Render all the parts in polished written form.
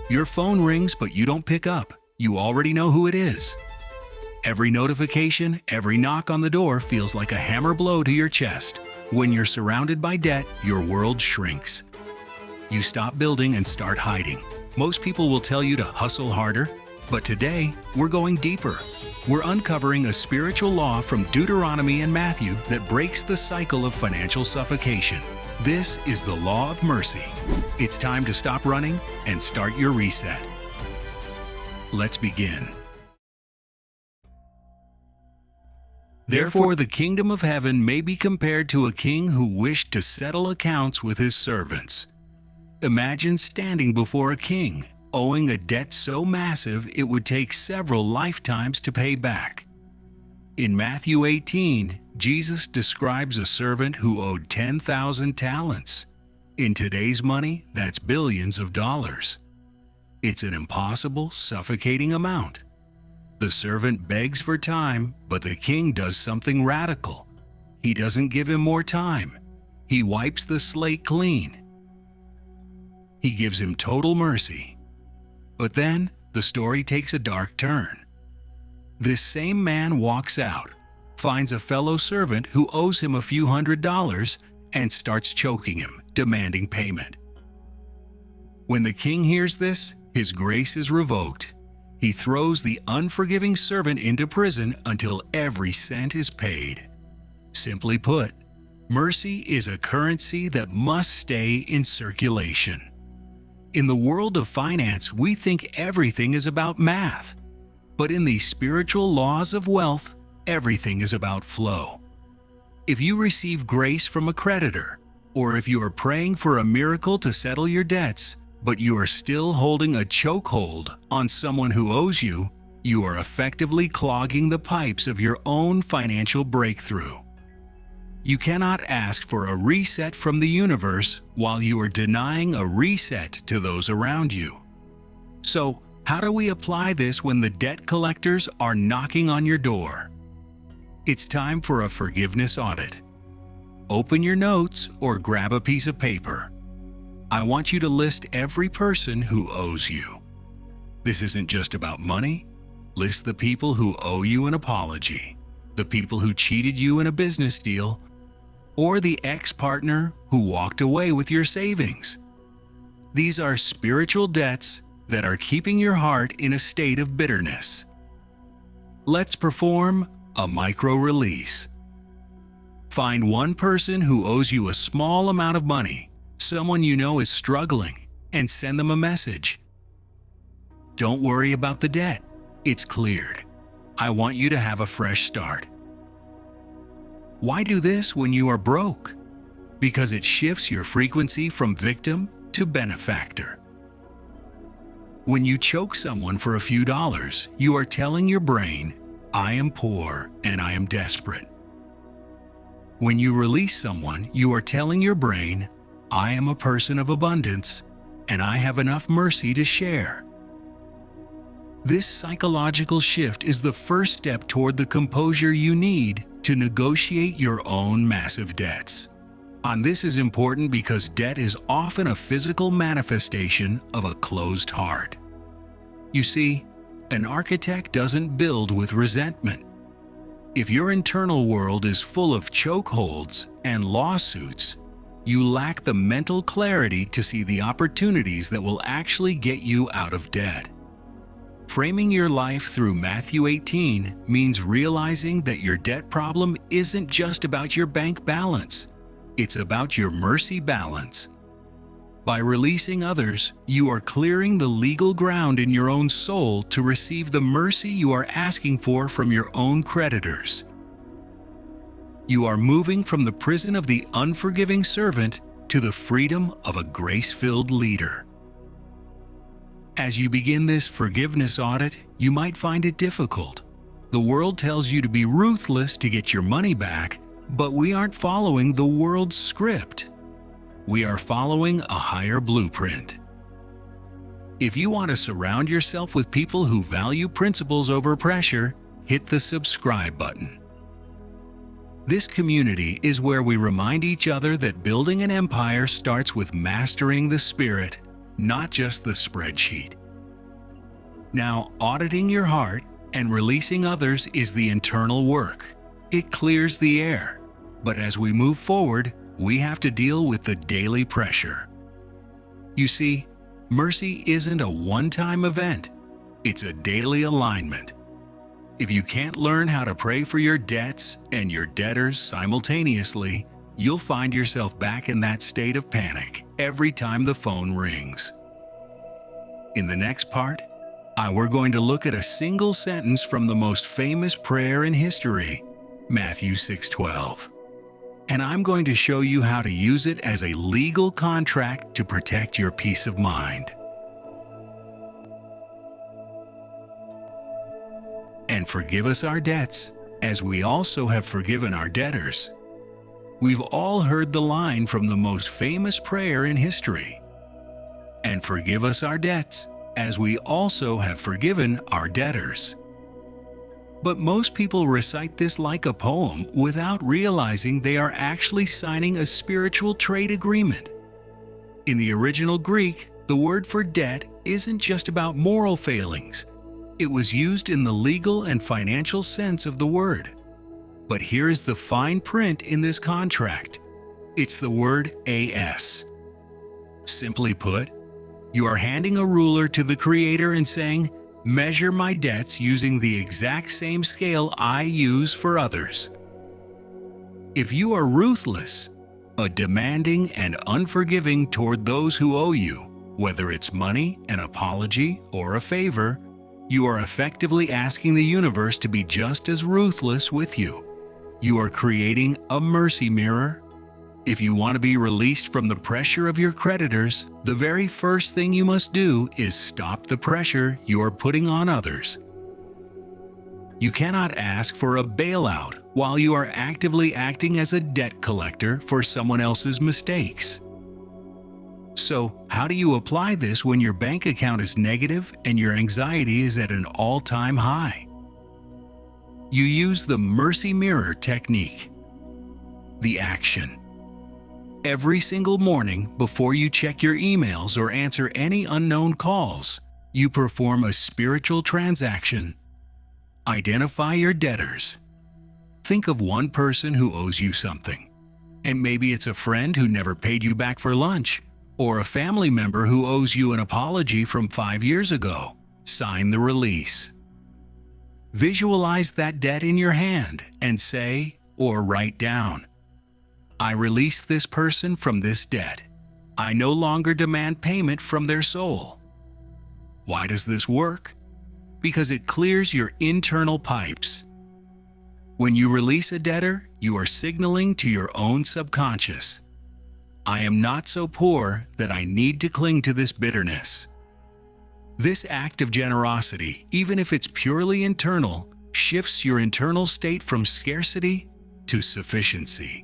Your phone rings, but you don't pick up. You already know who it is. Every notification, every knock on the door feels like a hammer blow to your chest. When you're surrounded by debt, your world shrinks. You stop building and start hiding. Most people will tell you to hustle harder, but today, we're going deeper. We're uncovering a spiritual law from Deuteronomy and Matthew that breaks the cycle of financial suffocation. This is the law of mercy. It's time to stop running and start your reset. Let's begin. Therefore, the kingdom of heaven may be compared to a king who wished to settle accounts with his servants. Imagine standing before a king, owing a debt so massive it would take several lifetimes to pay back. In Matthew 18, Jesus describes a servant who owed 10,000 talents. In today's money, that's billions of dollars. It's an impossible, suffocating amount. The servant begs for time, but the king does something radical. He doesn't give him more time. He wipes the slate clean. He gives him total mercy. But then, the story takes a dark turn. This same man walks out, finds a fellow servant who owes him a few $100s, and starts choking him, demanding payment. When the king hears this, his grace is revoked. He throws the unforgiving servant into prison until every cent is paid. Simply put, mercy is a currency that must stay in circulation. In the world of finance, we think everything is about math. But in the spiritual laws of wealth, everything is about flow. If you receive grace from a creditor, or if you are praying for a miracle to settle your debts, but you are still holding a chokehold on someone who owes you, you are effectively clogging the pipes of your own financial breakthrough. You cannot ask for a reset from the universe while you are denying a reset to those around you. So, how do we apply this when the debt collectors are knocking on your door? It's time for a forgiveness audit. Open your notes or grab a piece of paper. I want you to list every person who owes you. This isn't just about money. List the people who owe you an apology, the people who cheated you in a business deal, or the ex-partner who walked away with your savings. These are spiritual debts that are keeping your heart in a state of bitterness. Let's perform a micro-release. Find one person who owes you a small amount of money, someone you know is struggling, and send them a message. Don't worry about the debt. It's cleared. I want you to have a fresh start. Why do this when you are broke? Because it shifts your frequency from victim to benefactor. When you choke someone for a few dollars, you are telling your brain, I am poor and I am desperate. When you release someone, you are telling your brain, I am a person of abundance, and I have enough mercy to share. This psychological shift is the first step toward the composure you need to negotiate your own massive debts. And this is important because debt is often a physical manifestation of a closed heart. You see, an architect doesn't build with resentment. If your internal world is full of chokeholds and lawsuits, you lack the mental clarity to see the opportunities that will actually get you out of debt. Framing your life through Matthew 18 means realizing that your debt problem isn't just about your bank balance. It's about your mercy balance. By releasing others, you are clearing the legal ground in your own soul to receive the mercy you are asking for from your own creditors. You are moving from the prison of the unforgiving servant to the freedom of a grace-filled leader. As you begin this forgiveness audit, you might find it difficult. The world tells you to be ruthless to get your money back, but we aren't following the world's script. We are following a higher blueprint. If you want to surround yourself with people who value principles over pressure, hit the subscribe button. This community is where we remind each other that building an empire starts with mastering the spirit, not just the spreadsheet. Now, auditing your heart and releasing others is the internal work. It clears the air. But as we move forward, we have to deal with the daily pressure. You see, mercy isn't a one-time event. It's a daily alignment. If you can't learn how to pray for your debts and your debtors simultaneously, you'll find yourself back in that state of panic every time the phone rings. In the next part, we're going to look at a single sentence from the most famous prayer in history, Matthew 6:12. And I'm going to show you how to use it as a legal contract to protect your peace of mind. And forgive us our debts, as we also have forgiven our debtors. We've all heard the line from the most famous prayer in history. And forgive us our debts, as we also have forgiven our debtors. But most people recite this like a poem without realizing they are actually signing a spiritual trade agreement. In the original Greek, the word for debt isn't just about moral failings. It was used in the legal and financial sense of the word. But here is the fine print in this contract. It's the word AS. Simply put, you are handing a ruler to the Creator and saying, "Measure my debts using the exact same scale I use for others." If you are ruthless, demanding and unforgiving toward those who owe you, whether it's money, an apology, or a favor, you are effectively asking the universe to be just as ruthless with you. You are creating a mercy mirror. If you want to be released from the pressure of your creditors, the very first thing you must do is stop the pressure you are putting on others. You cannot ask for a bailout while you are actively acting as a debt collector for someone else's mistakes. So, how do you apply this when your bank account is negative and your anxiety is at an all-time high? You use the mercy mirror technique. The action. Every single morning, before you check your emails or answer any unknown calls, you perform a spiritual transaction. Identify your debtors. Think of one person who owes you something. And maybe it's a friend who never paid you back for lunch, or a family member who owes you an apology from 5 years ago. Sign the release. Visualize that debt in your hand and say or write down, "I release this person from this debt. I no longer demand payment from their soul." Why does this work? Because it clears your internal pipes. When you release a debtor, you are signaling to your own subconscious, "I am not so poor that I need to cling to this bitterness." This act of generosity, even if it's purely internal, shifts your internal state from scarcity to sufficiency.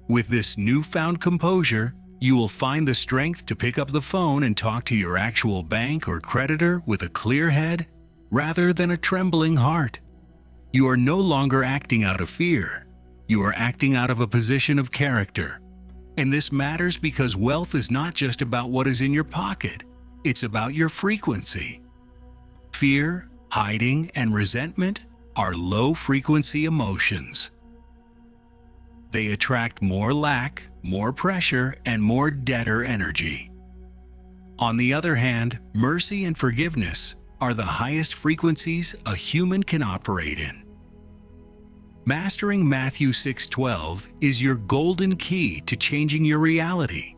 With this newfound composure, you will find the strength to pick up the phone and talk to your actual bank or creditor with a clear head rather than a trembling heart. You are no longer acting out of fear. You are acting out of a position of character. And this matters because wealth is not just about what is in your pocket. It's about your frequency. Fear, hiding, and resentment are low-frequency emotions. They attract more lack, more pressure, and more debtor energy. On the other hand, mercy and forgiveness are the highest frequencies a human can operate in. Mastering Matthew 6:12 is your golden key to changing your reality.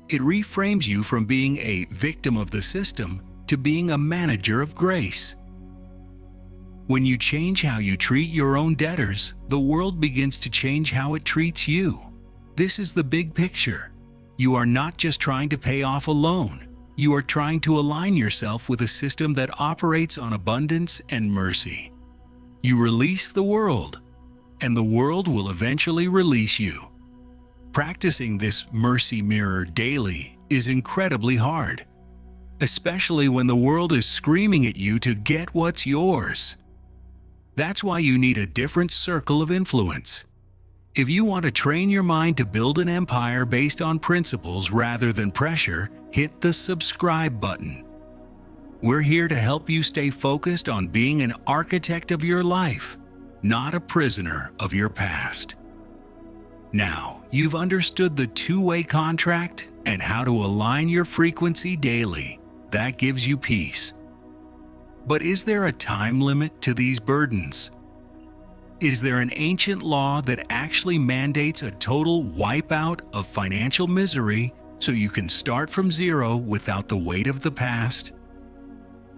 It reframes you from being a victim of the system to being a manager of grace. When you change how you treat your own debtors, the world begins to change how it treats you. This is the big picture. You are not just trying to pay off a loan. You are trying to align yourself with a system that operates on abundance and mercy. You release the world, and the world will eventually release you. Practicing this mercy mirror daily is incredibly hard, especially when the world is screaming at you to get what's yours. That's why you need a different circle of influence. If you want to train your mind to build an empire based on principles rather than pressure, hit the subscribe button. We're here to help you stay focused on being an architect of your life, not a prisoner of your past. Now, you've understood the two-way contract and how to align your frequency daily. That gives you peace. But is there a time limit to these burdens? Is there an ancient law that actually mandates a total wipeout of financial misery so you can start from zero without the weight of the past?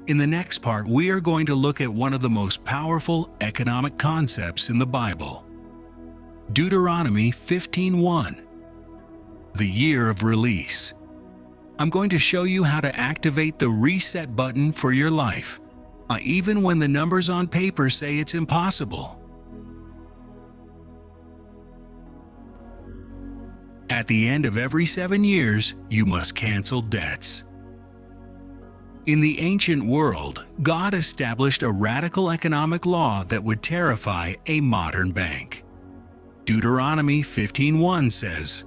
In the next part, we are going to look at one of the most powerful economic concepts in the Bible. Deuteronomy 15:1, the year of release. I'm going to show you how to activate the reset button for your life, even when the numbers on paper say it's impossible. At the end of every 7 years, you must cancel debts. In the ancient world, God established a radical economic law that would terrify a modern bank. Deuteronomy 15:1 says,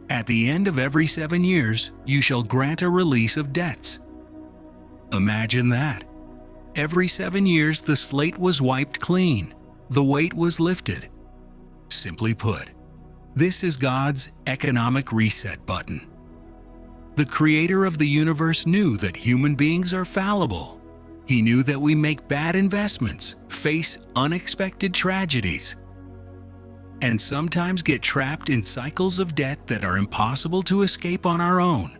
"At the end of every 7 years, you shall grant a release of debts." Imagine that. Every 7 years, the slate was wiped clean. The weight was lifted. Simply put, this is God's economic reset button. The creator of the universe knew that human beings are fallible. He knew that we make bad investments, face unexpected tragedies, and sometimes get trapped in cycles of debt that are impossible to escape on our own.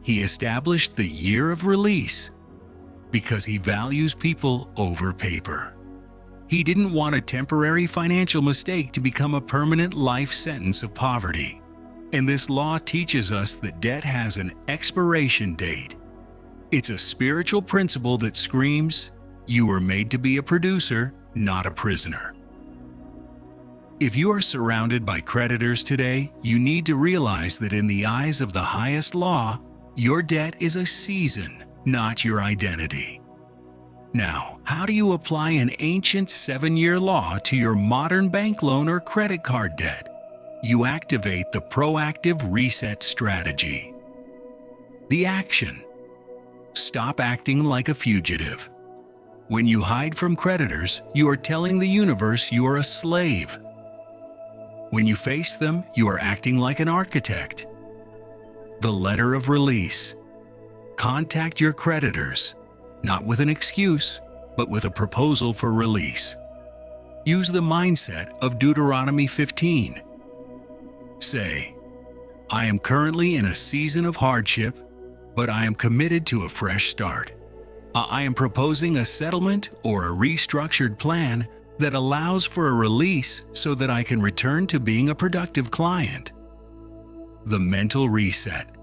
He established the year of release because he values people over paper. He didn't want a temporary financial mistake to become a permanent life sentence of poverty. And this law teaches us that debt has an expiration date. It's a spiritual principle that screams, you were made to be a producer, not a prisoner. If you are surrounded by creditors today, you need to realize that in the eyes of the highest law, your debt is a season, not your identity. Now, how do you apply an ancient 7-year law to your modern bank loan or credit card debt? You activate the proactive reset strategy. The action: stop acting like a fugitive. When you hide from creditors, you are telling the universe you are a slave. When you face them, you are acting like an architect. The letter of release: contact your creditors, not with an excuse, but with a proposal for release. Use the mindset of Deuteronomy 15. Say, I am currently in a season of hardship, but I am committed to a fresh start. I am proposing a settlement or a restructured plan that allows for a release so that I can return to being a productive client. The mental reset.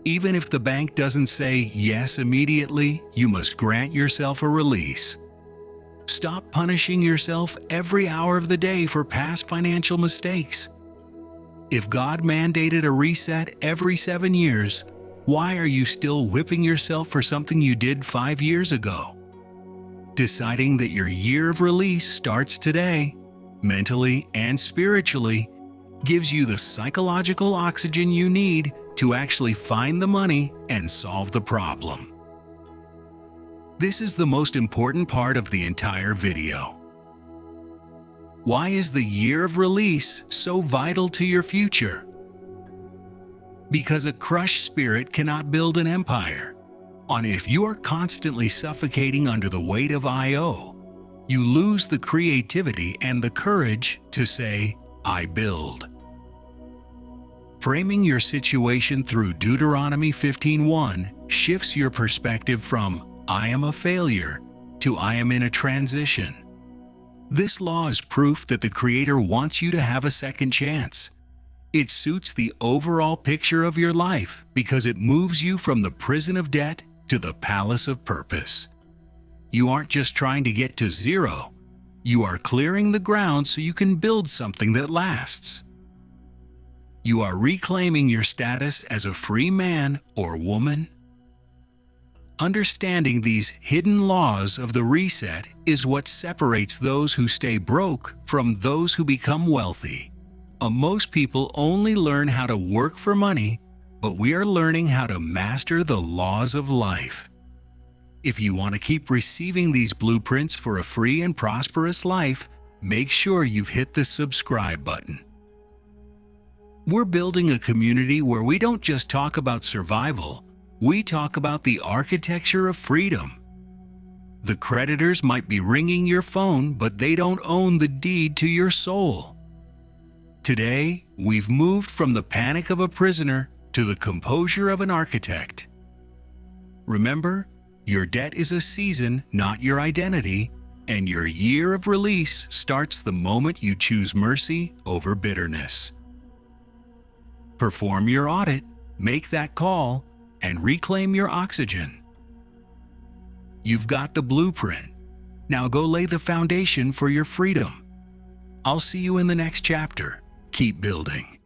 Even if the bank doesn't say yes immediately, you must grant yourself a release. Stop punishing yourself every hour of the day for past financial mistakes. If God mandated a reset every 7 years, why are you still whipping yourself for something you did 5 years ago? Deciding that your year of release starts today, mentally and spiritually, gives you the psychological oxygen you need to actually find the money and solve the problem. This is the most important part of the entire video. Why is the year of release so vital to your future? Because a crushed spirit cannot build an empire. And if you are constantly suffocating under the weight of IO, you lose the creativity and the courage to say, I build. Framing your situation through Deuteronomy 15:1 shifts your perspective from I am a failure to I am in a transition. This law is proof that the Creator wants you to have a second chance. It suits the overall picture of your life because it moves you from the prison of debt to the palace of purpose. You aren't just trying to get to zero. You are clearing the ground so you can build something that lasts. You are reclaiming your status as a free man or woman. Understanding these hidden laws of the reset is what separates those who stay broke from those who become wealthy. Most people only learn how to work for money, but we are learning how to master the laws of life. If you want to keep receiving these blueprints for a free and prosperous life, make sure you've hit the subscribe button. We're building a community where we don't just talk about survival, we talk about the architecture of freedom. The creditors might be ringing your phone, but they don't own the deed to your soul. Today, we've moved from the panic of a prisoner to the composure of an architect. Remember, your debt is a season, not your identity, and your year of release starts the moment you choose mercy over bitterness. Perform your audit, make that call, and reclaim your oxygen. You've got the blueprint. Now go lay the foundation for your freedom. I'll see you in the next chapter. Keep building.